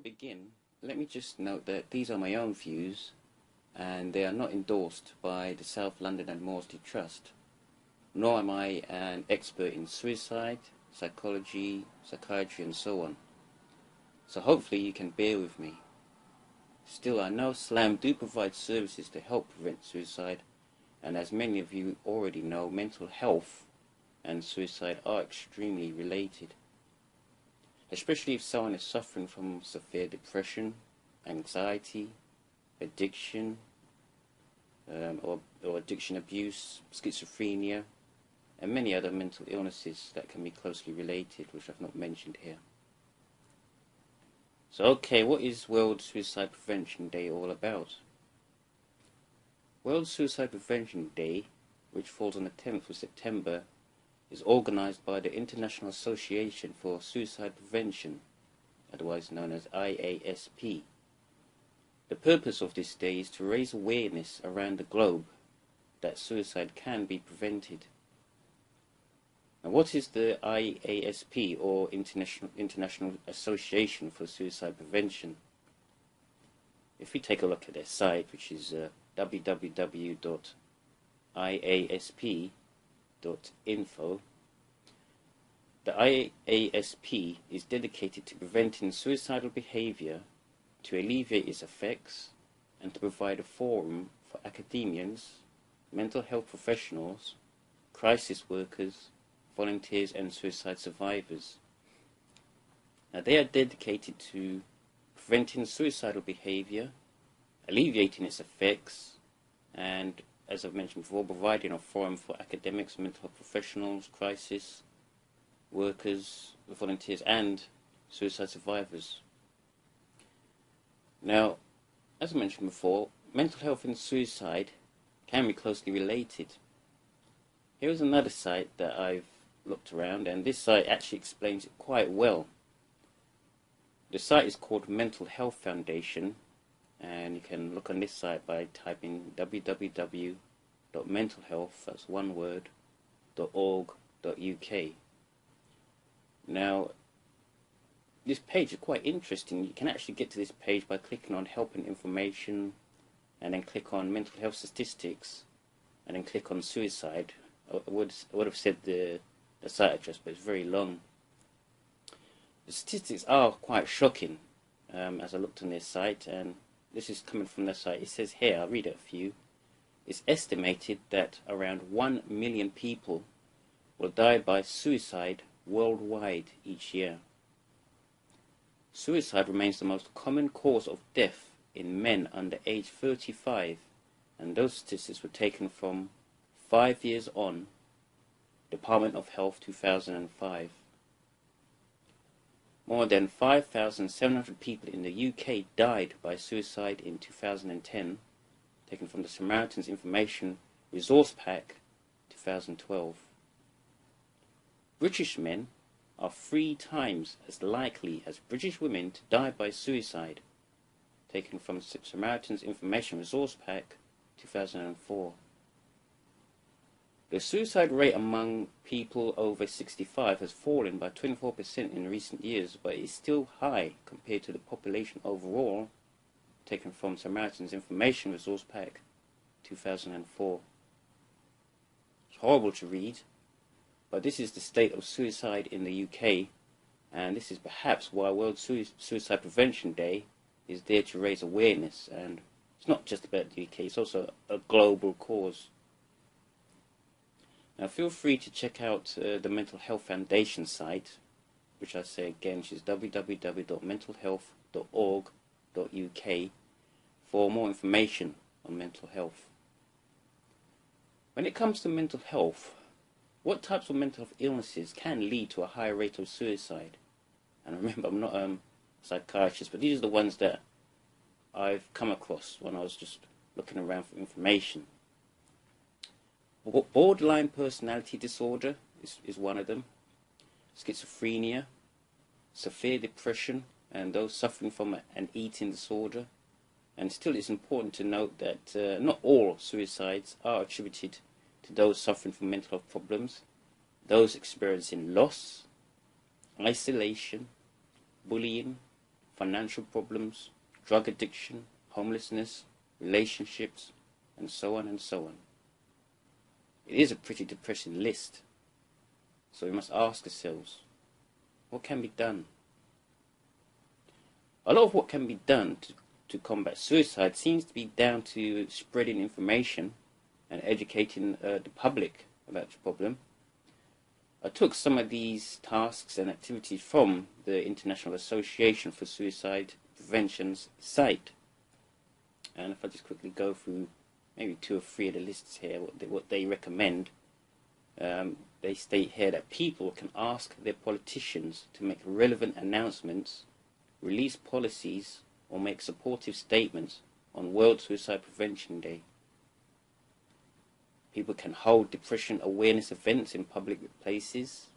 begin, let me just note that these are my own views and they are not endorsed by the South London and Maudsley Trust, nor am I an expert in suicide, psychology, psychiatry and so on. So hopefully you can bear with me. Still, I know SLAM do provide services to help prevent suicide, and as many of you already know, mental health and suicide are extremely related. Especially if someone is suffering from severe depression, anxiety, addiction, or addiction abuse, schizophrenia, and many other mental illnesses that can be closely related, which I've not mentioned here. So okay, what is World Suicide Prevention Day all about? World Suicide Prevention Day, which falls on the 10th of September, is organized by the International Association for Suicide Prevention, otherwise known as IASP. The purpose of this day is to raise awareness around the globe that suicide can be prevented. Now, what is the IASP, or International Association for Suicide Prevention? If we take a look at their site, which is www.iasp.info, the IASP is dedicated to preventing suicidal behavior, to alleviate its effects, and to provide a forum for academians, mental health professionals, crisis workers, volunteers and suicide survivors. Now, they are dedicated to preventing suicidal behavior, alleviating its effects, and, as I've mentioned before, providing a forum for academics, mental health professionals, crisis workers, volunteers and suicide survivors. Now, as I mentioned before, mental health and suicide can be closely related. Here is another site that I've looked around, and this site actually explains it quite well. The site is called Mental Health Foundation, and you can look on this site by typing www.mentalhealth, that's one word, .org.uk. Now, this page is quite interesting. You can actually get to this page by clicking on Help and Information, and then click on Mental Health Statistics, and then click on Suicide. I would have said the site address, but it's very long. The statistics are quite shocking, as I looked on their site, and this is coming from their site. It says here, I'll read it a few. It's estimated that around 1 million people will die by suicide worldwide each year. Suicide remains the most common cause of death in men under age 35, and those statistics were taken from 5 years on, Department of Health 2005. More than 5,700 people in the UK died by suicide in 2010, taken from the Samaritan's Information Resource Pack 2012. British men are 3 times as likely as British women to die by suicide, taken from Samaritan's Information Resource Pack 2004. The suicide rate among people over 65 has fallen by 24% in recent years, but is still high compared to the population overall, taken from Samaritan's Information Resource Pack 2004. It's horrible to read, but this is the state of suicide in the UK, and this is perhaps why World Suicide Prevention Day is there to raise awareness. And it's not just about the UK, it's also a global cause. Now, feel free to check out the Mental Health Foundation site, which I say again, which is www.mentalhealth.org.uk, for more information on mental health. When it comes to mental health, what types of mental health illnesses can lead to a higher rate of suicide? And remember, I'm not a psychiatrist, but these are the ones that I've come across when I was just looking around for information. Borderline personality disorder is one of them. Schizophrenia, severe depression, and those suffering from an eating disorder. And still, it's important to note that not all suicides are attributed to those suffering from mental health problems. Those experiencing loss, isolation, bullying, financial problems, drug addiction, homelessness, relationships, and so on and so on. It is a pretty depressing list. So we must ask ourselves, what can be done? A lot of what can be done to combat suicide seems to be down to spreading information and educating the public about the problem. I took some of these tasks and activities from the International Association for Suicide Prevention's site. And if I just quickly go through maybe 2 or 3 of the lists here, what they recommend, they state here that people can ask their politicians to make relevant announcements, release policies, or make supportive statements on World Suicide Prevention Day. People can hold depression awareness events in public places,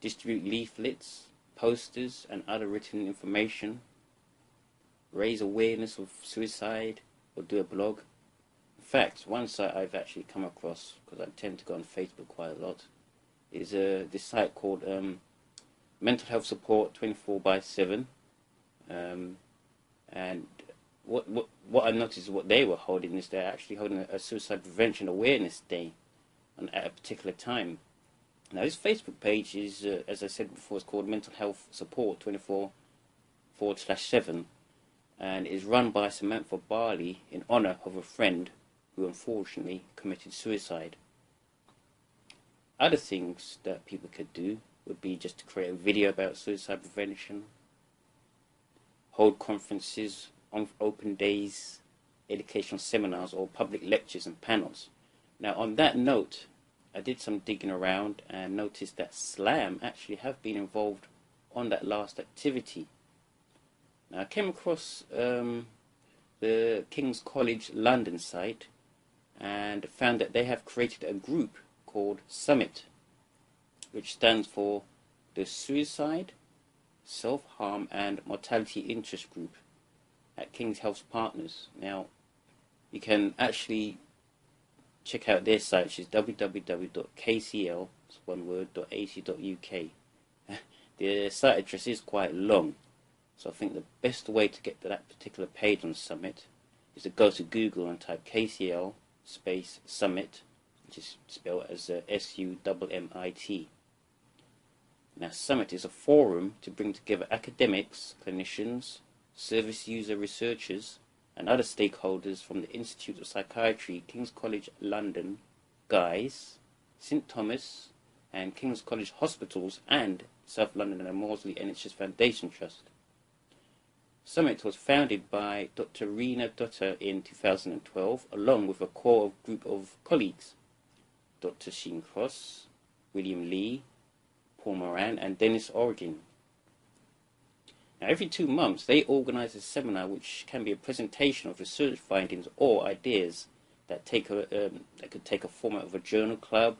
distribute leaflets, posters, and other written information, raise awareness of suicide, or do a blog. In fact, one site I've actually come across, because I tend to go on Facebook quite a lot, is this site called Mental Health Support 24/7. And what I noticed is what they were holding is they're actually holding a suicide prevention awareness day at a particular time. Now this Facebook page is, as I said before, it's called Mental Health Support 24/7, and is run by Samantha Barley in honour of a friend who unfortunately committed suicide. Other things that people could do would be just to create a video about suicide prevention, hold conferences, on open days, educational seminars, or public lectures and panels. Now on that note, I did some digging around and noticed that SLAM actually have been involved on that last activity. Now I came across the King's College London site and found that they have created a group called Summit, which stands for the Suicide, Self-Harm and Mortality Interest Group at King's Health Partners. Now, you can actually check out their site, which is www.kcl.ac.uk. Their site address is quite long, so I think the best way to get to that particular page on Summit is to go to Google and type KCL space Summit, which is spelled as SUMMIT. Now, Summit is a forum to bring together academics, clinicians, service user researchers, and other stakeholders from the Institute of Psychiatry, King's College London, Guy's, St Thomas, and King's College Hospitals, and South London and Maudsley NHS Foundation Trust. Summit was founded by Dr. Rena Dutter in 2012, along with a core group of colleagues, Dr. Sheen Cross, William Lee, Paul Moran, and Dennis Origin. Now, every 2 months, they organise a seminar which can be a presentation of research findings or ideas that could take a format of a journal club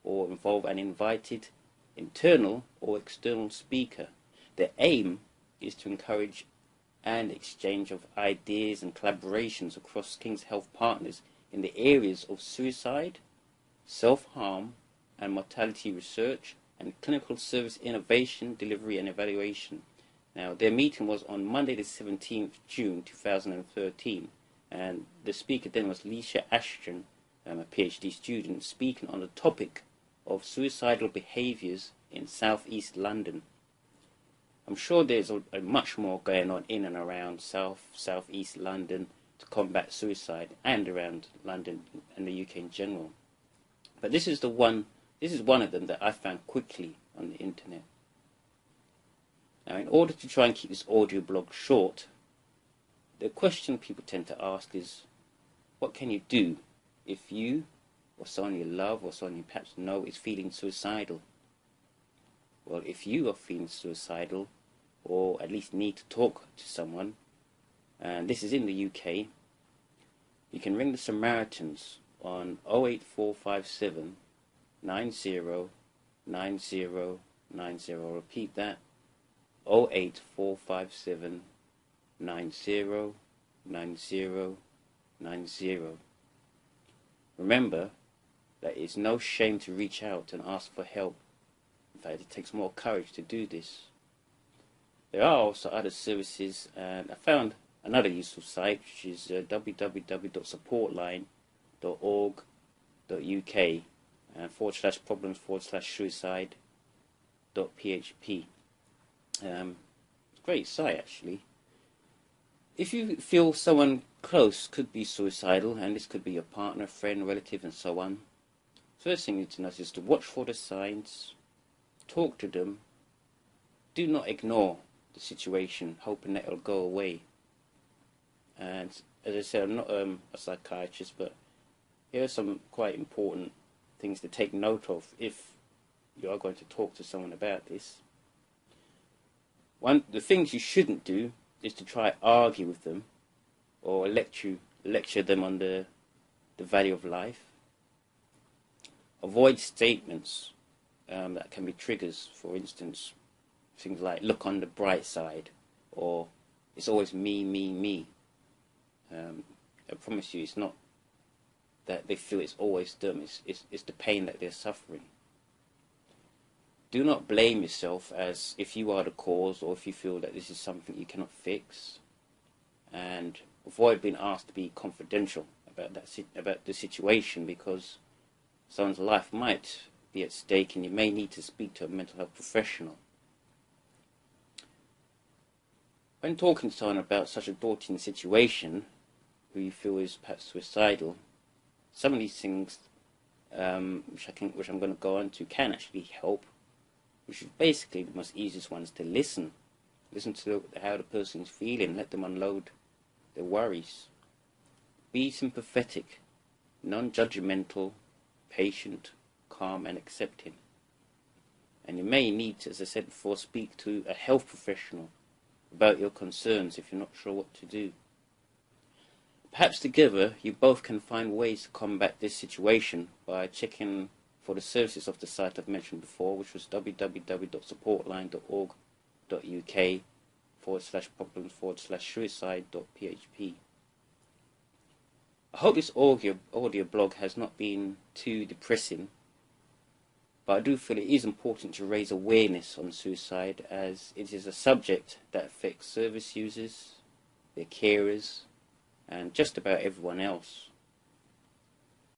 or involve an invited internal or external speaker. Their aim is to encourage an exchange of ideas and collaborations across King's Health Partners in the areas of suicide, self-harm, and mortality research, and clinical service innovation, delivery, and evaluation. Now, their meeting was on Monday the 17th June 2013, and the speaker then was Leisha Ashton, a PhD student, speaking on the topic of suicidal behaviours in South-East London. I'm sure there's a much more going on in and around South-East London to combat suicide, and around London and the UK in general. But this is one of them that I found quickly on the internet. Now, in order to try and keep this audio blog short, the question people tend to ask is, what can you do if you or someone you love or someone you perhaps know is feeling suicidal? Well, if you are feeling suicidal, or at least need to talk to someone, and this is in the UK, you can ring the Samaritans on 08457 909090. I'll repeat that, 08457 909090. Remember that it's no shame to reach out and ask for help. In fact, it takes more courage to do this. There are also other services, and I found another useful site, which is www.supportline.org.uk /problems/suicide.php. Great site, actually. If you feel someone close could be suicidal, and this could be your partner, friend, relative, and so on, first thing you need to know is to watch for the signs, talk to them, do not ignore the situation, hoping that it'll go away. And as I said, I'm not a psychiatrist, but here are some quite important things to take note of if you are going to talk to someone about this. The things you shouldn't do is to try argue with them or lecture them on the value of life. Avoid statements that can be triggers. For instance, things like "look on the bright side" or "it's always me, me, me." I promise you, it's not that they feel it's always them. It's the pain that they're suffering. Do not blame yourself as if you are the cause or if you feel that this is something you cannot fix. And avoid being asked to be confidential about the situation, because someone's life might be at stake and you may need to speak to a mental health professional. When talking to someone about such a daunting situation, who you feel is perhaps suicidal, some of these things, which I'm going to go on to, can actually help. Which is basically the most easiest ones to listen. Listen to how the person is feeling. Let them unload their worries. Be sympathetic, non-judgmental, patient, calm, and accepting. And you may need to, as I said before, speak to a health professional about your concerns if you're not sure what to do. Perhaps together you both can find ways to combat this situation by checking for the services of the site I've mentioned before, which was www.supportline.org.uk /problems/suicide.php. I hope this audio blog has not been too depressing, but I do feel it is important to raise awareness on suicide, as it is a subject that affects service users, their carers, and just about everyone else.